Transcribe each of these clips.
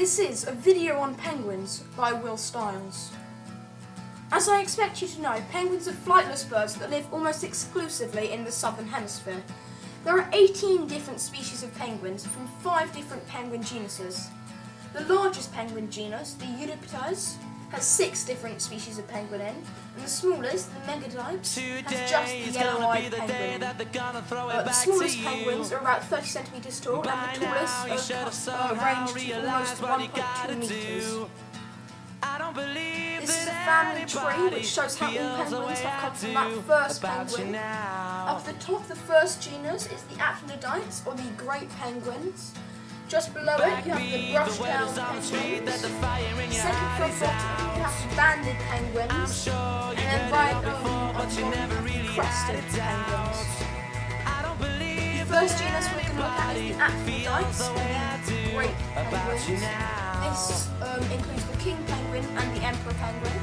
This is a video on penguins by Will Stiles. As I expect you to know, penguins are flightless birds that live almost exclusively in the southern hemisphere. There are 18 different species of penguins from 5 different penguin genuses. The largest penguin genus, the Euryptes, has 6 different species of penguin in, and the smallest, the Megadipes, has just the yellow-eyed penguin. The smallest penguins are about 30 centimetres tall, and the tallest range to almost 1.2 metres. This is a family tree which shows how all penguins have come from that first penguin. Up the top, the first genus is the Aphanidites, or the great penguins. Just below it, you have the brush-tailed penguins. Second from bottom, you have the banded penguins. And then right on bottom, the crested penguins. The first genus we're going to look at is the Aphanidites, or the great penguins. This includes the king penguin and the emperor penguin.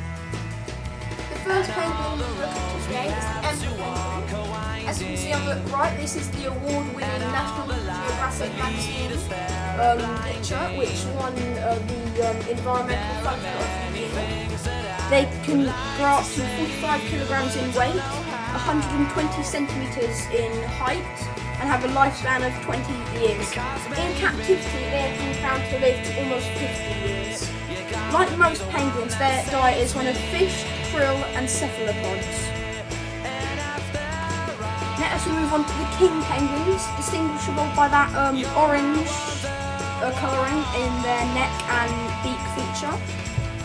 The first penguin we'll look at today is the emperor penguin. As you can see on the right, this is the award-winning National Geographic magazine picture, which won the Environmental Photo of the Year. They can grow up to 45 kilograms in weight, 120 centimeters in height, and have a lifespan of 20 years. In captivity, they have been found to live to almost 50 years. Like most penguins, their diet is one of fish, krill, and cephalopods. Next we move on to the king penguins, distinguishable by that orange colouring in their neck and beak feature.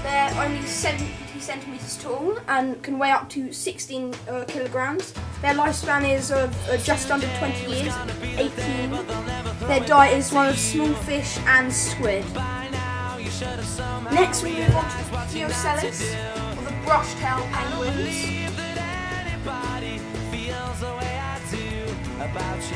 They're only 70 centimetres tall and can weigh up to 16 kilograms. Their lifespan is just under 20 years, 18. Their diet is one of small fish and squid. Next we move on to the Pteocellus, or the brush-tailed penguins.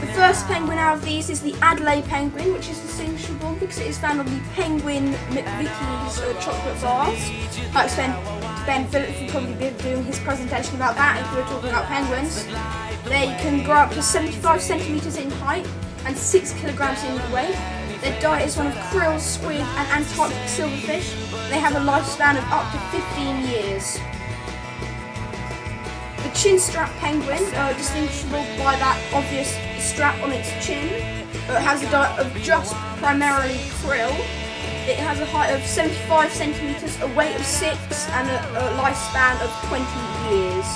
The first penguin out of these is the Adelaide penguin, which is distinguishable because it is found on the Penguin McVitie's chocolate bars. I expect Ben Phillips will probably be doing his presentation about that if we're talking about penguins. They can grow up to 75 centimetres in height and 6 kilograms in weight. Their diet is one of krill, squid and Antarctic silverfish. They have a lifespan of up to 15 years. The chin-strap penguin, distinguishable by that obvious strap on its chin, has a diet of just primarily krill. It has a height of 75 centimetres, a weight of 6 and a lifespan of 20 years.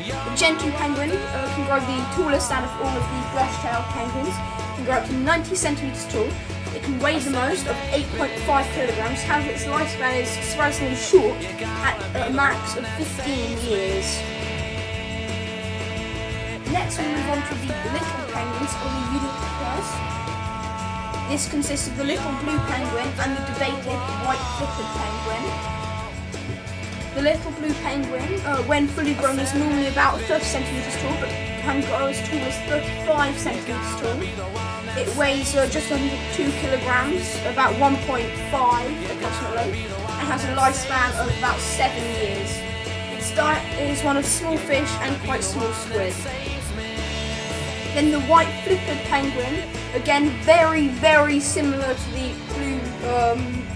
The gentoo penguin can grow the tallest out of all of the brush-tailed penguins. It can grow up to 90 centimetres tall. It can weigh the most of 8.5 kilograms, however its lifespan is surprisingly short at a max of 15 years. Next we move on to the little penguins, or the Euryptes. This consists of the little blue penguin and the debated white-footed penguin. The little blue penguin, when fully grown, is normally about 30 centimetres tall, but can grow as tall as 35 centimetres tall. It weighs just under 2 kilograms, about 1.5 approximately, and has a lifespan of about 7 years. Its diet is one of small fish and quite small squid. Then the white-footed penguin, again very similar to the blue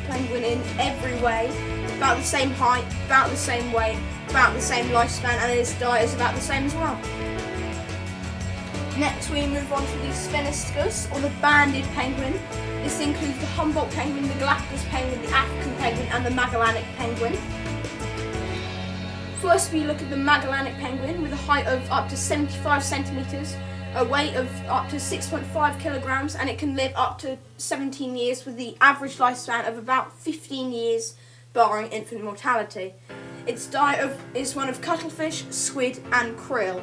penguin in every way, about the same height, about the same weight, about the same lifespan, and its diet is about the same as well. Next we move on to the Spheniscus, or the banded penguin. This includes the Humboldt penguin, the Galapagos penguin, the African penguin and the Magellanic penguin. First we look at the Magellanic penguin with a height of up to 75 centimetres, a weight of up to 6.5 kilograms, and it can live up to 17 years with the average lifespan of about 15 years, barring infant mortality. Its diet is one of cuttlefish, squid and krill.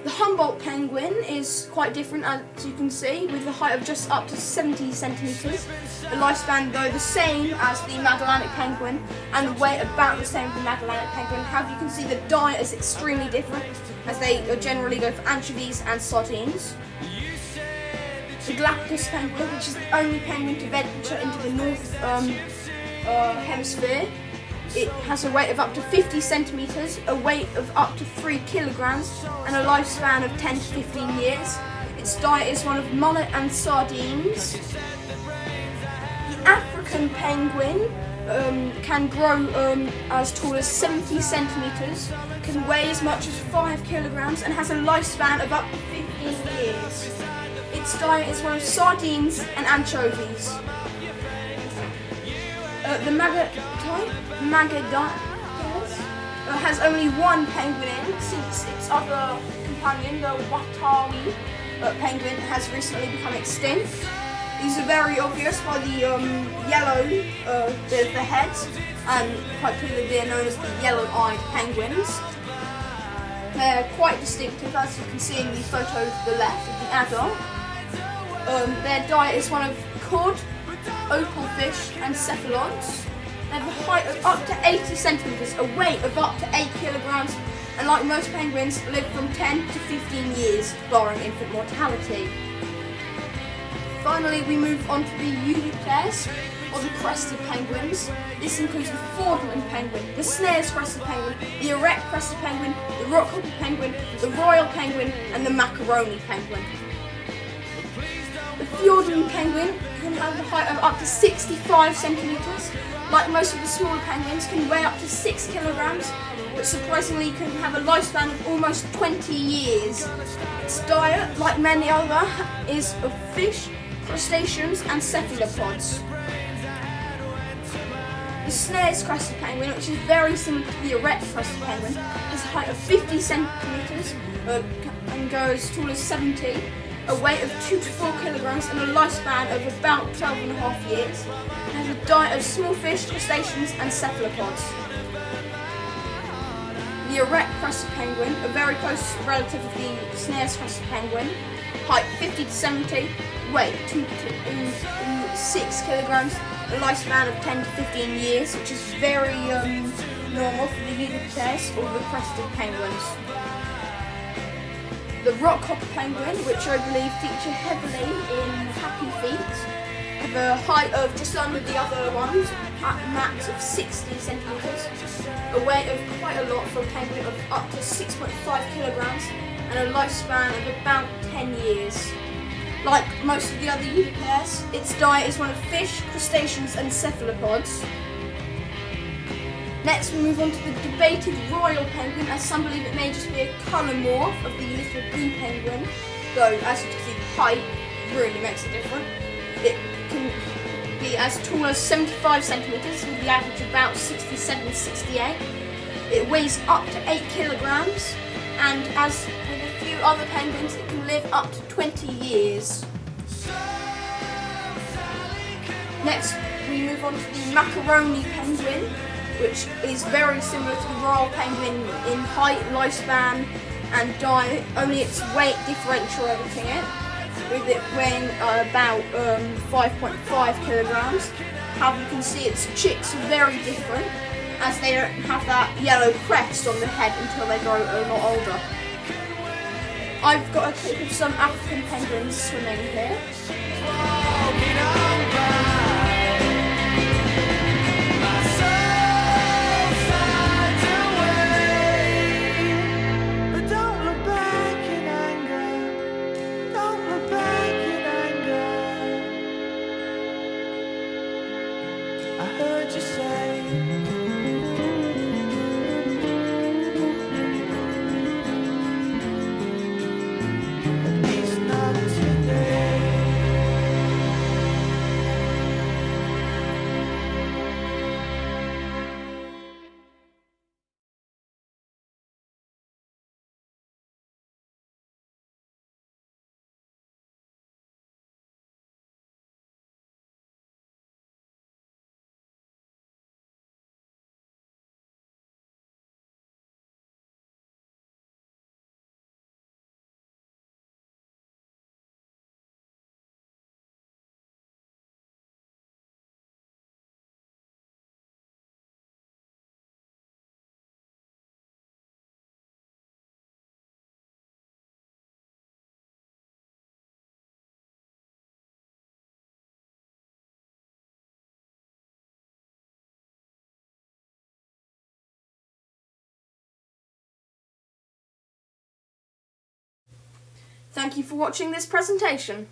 The Humboldt penguin is quite different, as you can see, with a height of just up to 70 centimetres, a lifespan though the same as the Magellanic penguin, and the weight about the same as the Magellanic penguin. However, you can see the diet is extremely different, as they generally go for anchovies and sardines. The Galapagos penguin, which is the only penguin to venture into the north hemisphere. It has a weight of up to 50 centimetres, a weight of up to 3 kilograms, and a lifespan of 10 to 15 years. Its diet is one of mullet and sardines. The African penguin can grow as tall as 70 centimeters, can weigh as much as 5 kilograms, and has a lifespan of up to 15 years. Its diet is one of sardines and anchovies. The Magadan has only one penguin in, since its other companion, the Watawi penguin, has recently become extinct. These are very obvious by the yellow bit of the head, and quite clearly they are known as the yellow-eyed penguins. They're quite distinctive, as you can see in the photo to the left of the adult. Their diet is one of cod, opal fish and cephalopods. They have a height of up to 80 centimeters, a weight of up to 8 kilograms, and like most penguins, live from 10 to 15 years, barring infant mortality. Finally, we move on to the Unicles, or the crested penguins. This includes the Fiordland penguin, the Snares crested penguin, the erect crested penguin, the rockhopper penguin, the royal penguin, and the macaroni penguin. The Fiordland penguin can have a height of up to 65 centimeters. Like most of the smaller penguins, can weigh up to 6 kilograms, but surprisingly can have a lifespan of almost 20 years. Its diet, like many other, is of fish, crustaceans and cephalopods. The Snares crested penguin, which is very similar to the erect crested penguin, has a height of 50 centimeters and goes as tall as 70, a weight of 2 to 4 kilograms and a lifespan of about 12.5 years, and has a diet of small fish, crustaceans and cephalopods. The erect crested penguin, a very close relative of the Snares crested penguin, height 50 to 70, weight 2 to 6 kilograms, a lifespan of 10 to 15 years, which is very normal for the Unicles or the crested penguins. The rockhopper penguin, which I believe feature heavily in Happy Feet, have a height of just under the other ones, at a max of 60 centimeters, a weight of quite a lot for a penguin of up to 6.5 kilograms, and a lifespan of about 10 years. Like most of the other Unicles, its diet is one of fish, crustaceans and cephalopods. Next, we move on to the debated royal penguin, as some believe it may just be a colour morph of the little blue penguin, though as you can see, the height really makes it different. It can be as tall as 75 centimeters, with the average about 67-68. It weighs up to 8 kilograms, and as with a few other penguins, it can live up to 20 years. Next, we move on to the macaroni penguin, which is very similar to the royal penguin in height, lifespan and diet, only its weight differentiating it, with it weighing about 5.5 kilograms. However, you can see its chicks are very different, as they don't have that yellow crest on the head until they grow a lot older. I've got a clip of some African penguins swimming here. Thank you for watching this presentation.